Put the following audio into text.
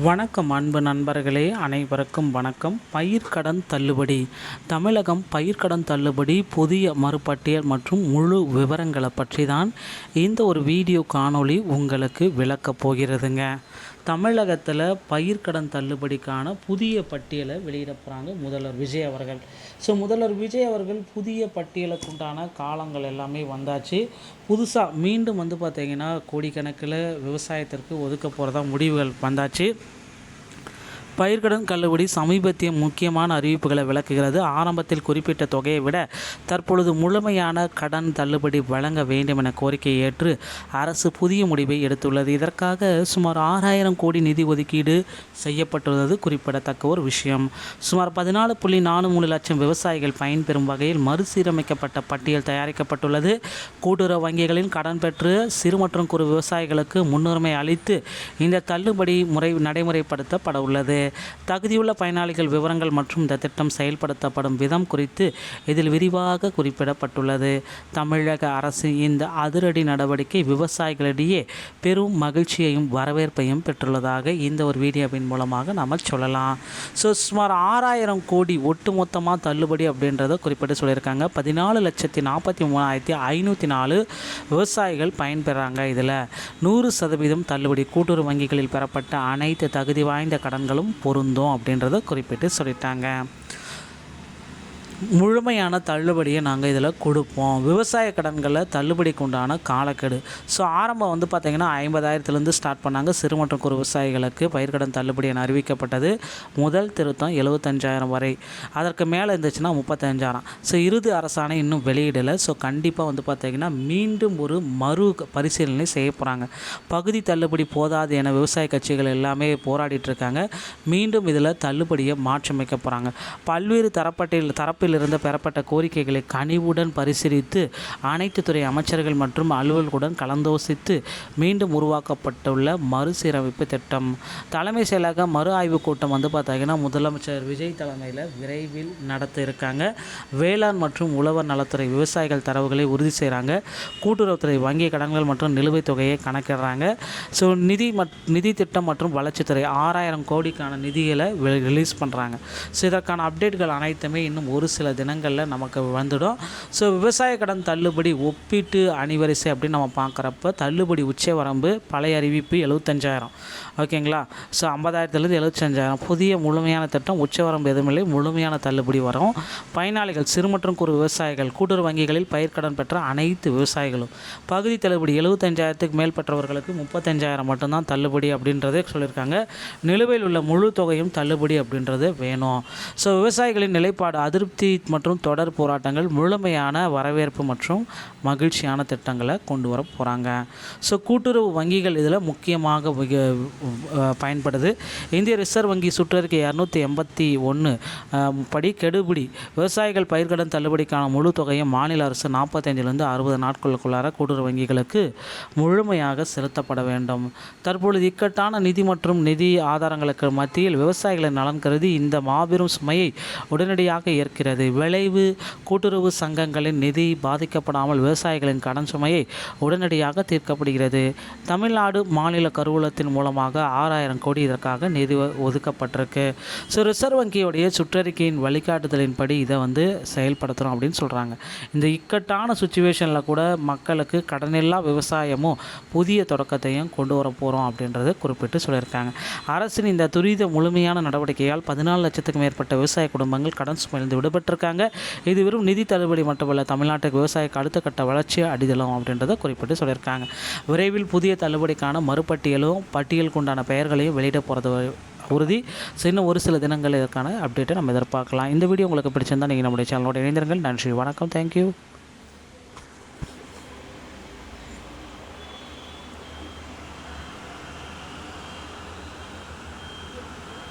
வணக்கம் அன்பு நண்பர்களே, அனைவருக்கும் வணக்கம். பயிர்க்கடன் தள்ளுபடி. தமிழகம் பயிர்க்கடன் தள்ளுபடி புதிய மறுபட்டியல் மற்றும் முழு விவரங்களை பற்றி தான் இந்த ஒரு வீடியோ காணொளி உங்களுக்கு விளக்கப் போகிறதுங்க. தமிழகத்தில் பயிர்க்கடன் தள்ளுபடிக்கான புதிய பட்டியலை வெளியிட போகிறாங்க முதல்வர் விஜய் அவர்கள். முதல்வர் விஜய் அவர்கள் புதிய பட்டியலுக்கு உண்டான காலங்கள் எல்லாமே வந்தாச்சு. புதுசாக மீண்டும் பார்த்திங்கன்னா கோடிக்கணக்கில் விவசாயத்திற்கு ஒதுக்க போகிறதா முடிவுகள் வந்தாச்சு. பயிர்க்கடன் தள்ளுபடி சமீபத்திய முக்கியமான அறிவிப்புகளை விளக்குகிறது. ஆரம்பத்தில் குறிப்பிட்ட தொகையை விட தற்பொழுது முழுமையான கடன் தள்ளுபடி வழங்க வேண்டும் என கோரிக்கையை ஏற்று அரசு புதிய முடிவை எடுத்துள்ளது. இதற்காக சுமார் 6000 கோடி நிதி ஒதுக்கீடு செய்யப்பட்டுள்ளது குறிப்பிடத்தக்க ஒரு விஷயம். சுமார் 14.43 லட்சம் விவசாயிகள் பயன்பெறும் வகையில் மறுசீரமைக்கப்பட்ட பட்டியல் தயாரிக்கப்பட்டுள்ளது. கூட்டுறவு வங்கிகளின் கடன் பெற்று சிறு மற்றும் குறு விவசாயிகளுக்கு முன்னுரிமை அளித்து இந்த தள்ளுபடி முறை நடைமுறைப்படுத்தப்பட உள்ளது. தகுதியுள்ள பயனாளிகள் விவரங்கள் மற்றும் இந்த திட்டம் செயல்படுத்தப்படும் விதம் குறித்து இதில் விரிவாக குறிப்பிடப்பட்டுள்ளது. தமிழக அரசு இந்த அதிரடி நடவடிக்கை விவசாயிகளிடையே பெரும் மகிழ்ச்சியையும் வரவேற்பையும் பெற்றுள்ளதாக இந்த ஒரு வீடியோவின் மூலமாக நாம் சொல்லலாம். சுமார் 6000 கோடி ஒட்டுமொத்தமாக தள்ளுபடி அப்படின்றத குறிப்பிட்டு சொல்லியிருக்காங்க. 14,43,504 விவசாயிகள் பயன்பெறாங்க. இதில் 100% தள்ளுபடி கூட்டுறவு வங்கிகளில் பெறப்பட்ட அனைத்து தகுதி வாய்ந்த கடன்களும் பொருந்தும் அப்படின்றத குறிப்பிட்டு சொல்லிட்டாங்க. முழுமையான தள்ளுபடியை நாங்கள் இதில் கொடுப்போம். விவசாய கடன்களில் தள்ளுபடிக்கு உண்டான காலக்கெடு ஆரம்பம் பார்த்திங்கன்னா 50,000 ஸ்டார்ட் பண்ணாங்க. சிறு மற்றும் குறு விவசாயிகளுக்கு பயிர்க்கடன் தள்ளுபடி என அறிவிக்கப்பட்டது. முதல் திருத்தம் 75,000 வரை, அதற்கு மேலே இருந்துச்சுன்னா 35,000. இறுதி அரசாணை இன்னும் வெளியிடலை. கண்டிப்பாக பார்த்திங்கன்னா மீண்டும் ஒரு மறு பரிசீலனை செய்ய போகிறாங்க. பகுதி தள்ளுபடி போதாது என விவசாய கட்சிகள் எல்லாமே போராடிட்டு இருக்காங்க. மீண்டும் இதில் தள்ளுபடியை மாற்றமைக்க போகிறாங்க. பல்வேறு தரப்பிலிருந்து பெறப்பட்ட கோரிக்கைகளை கனிவுடன் பரிசீலித்து அனைத்து துறை அமைச்சர்கள் மற்றும் அலுவலர்களுடன் கலந்தோசித்து மீண்டும் உருவாக்கப்பட்டுள்ள மறுசீரமைப்பு திட்டம். தலைமை செயலக மறு ஆய்வு கூட்டம் பார்த்திங்கன்னா முதலமைச்சர் விஜய் தலைமையில் விரைவில் நடத்த இருக்காங்க. வேளாண் மற்றும் உழவர் நலத்துறை விவசாயிகள் தரவுகளை உறுதி செய்கிறாங்க. கூட்டுறவுத்துறை வங்கி கடன்கள் மற்றும் நிலுவைத் தொகையை கணக்கிடுறாங்க. நிதி திட்டம் மற்றும் வளர்ச்சித்துறை 6000 கோடிக்கான நிதிகளை ரிலீஸ் பண்ணுறாங்க. இதற்கான அப்டேட்கள் அனைத்துமே இன்னும் ஒரு சில தினங்களில் நமக்கு வந்துடும். விவசாய கடன் தள்ளுபடி ஒப்பீட்டு அணிவரிசை அப்படின்னு நம்ம பார்க்குறப்ப தள்ளுபடி உச்சவரம்பு பழைய அறிவிப்பு 75,000, ஓகேங்களா. 50,000 75,000 புதிய முழுமையான திட்டம். உச்சவரம்பு எதுவுமில்லை, முழுமையான தள்ளுபடி வரும். பயனாளிகள் சிறு மற்றும் குறு விவசாயிகள், கூட்டுறவு வங்கிகளில் பயிர்க்கடன் பெற்ற அனைத்து விவசாயிகளும். பகுதி தள்ளுபடி 75,000க்கு மேல் பெற்றவர்களுக்கு 35,000 மட்டும்தான் தள்ளுபடி அப்படின்றதே சொல்லியிருக்காங்க. நிலுவையில் உள்ள முழு தொகையும் தள்ளுபடி அப்படின்றது வேணும். விவசாயிகளின் நிலைப்பாடு அதிருப்தி மற்றும் தொடர் போராட்டங்கள் முழுமையான வரவேற்பு மற்றும் மகிழ்ச்சியான திட்டங்களை கொண்டு வர போகிறாங்க. கூட்டுறவு வங்கிகள் இதில் முக்கியமாக பயன்படுது. இந்திய ரிசர்வ் வங்கி சுற்றறிக்கை 281 படி கெடுபிடி விவசாயிகள் பயிர்க்கடன் தள்ளுபடிக்கான முழு தொகையை மாநில அரசு 45 60 நாட்களுக்குள்ளார கூட்டுறவு வங்கிகளுக்கு முழுமையாக செலுத்தப்பட வேண்டும். தற்பொழுது இக்கட்டான நிதி மற்றும் நிதி ஆதாரங்களுக்கு மத்தியில் விவசாயிகளின் நலன் கருதி இந்த மாபெரும் சுமையை உடனடியாக ஏற்கிறது. விளைவு கூட்டுறவு சங்கங்களின் நிதி பாதிக்கப்படாமல் விவசாயிகளின் கடன் சுமையை உடனடியாக தீர்க்கப்படுகிறது. தமிழ்நாடு மாநில கருவூலத்தின் மூலமாக 6000 கோடி இதற்காக நிதி ஒதுக்கப்பட்டிருக்கு. ரிசர்வ் வங்கியுடைய சுற்றறிக்கையின் வழிகாட்டுதலின்படி இதை செயல்படுத்துகிறோம் அப்படின்னு சொல்கிறாங்க. இந்த இக்கட்டான சுச்சுவேஷனில் கூட மக்களுக்கு கடனில்லா விவசாயமும் புதிய தொடக்கத்தையும் கொண்டு வர போகிறோம் அப்படின்றத குறிப்பிட்டு சொல்லியிருக்காங்க. அரசின் இந்த துரித முழுமையான நடவடிக்கையால் 14 லட்சத்துக்கும் மேற்பட்ட விவசாய குடும்பங்கள் கடன் சுமையிலிருந்து விடுபட்டிருக்காங்க. இது வெறும் நிதி தள்ளுபடி மட்டுமல்ல, தமிழ்நாட்டுக்கு விவசாயிக்கு அடுத்த கட்ட வளர்ச்சி அடித்தளம் அப்படின்றத குறிப்பிட்டு சொல்லியிருக்காங்க. விரைவில் புதிய தள்ளுபடிக்கான பட்டியலுக்கு உண்டான பெயர்களையும் வெளியிட போகிறது உறுதி. இன்னும் ஒரு சில தினங்கள் இதற்கான அப்டேட்டை நம்ம எதிர்பார்க்கலாம். இந்த வீடியோ உங்களுக்கு பிடிச்சிருந்தால் நீங்கள் நம்முடைய சேனலோட இணைந்திருங்கள். நன்றி, வணக்கம், தேங்க்யூ.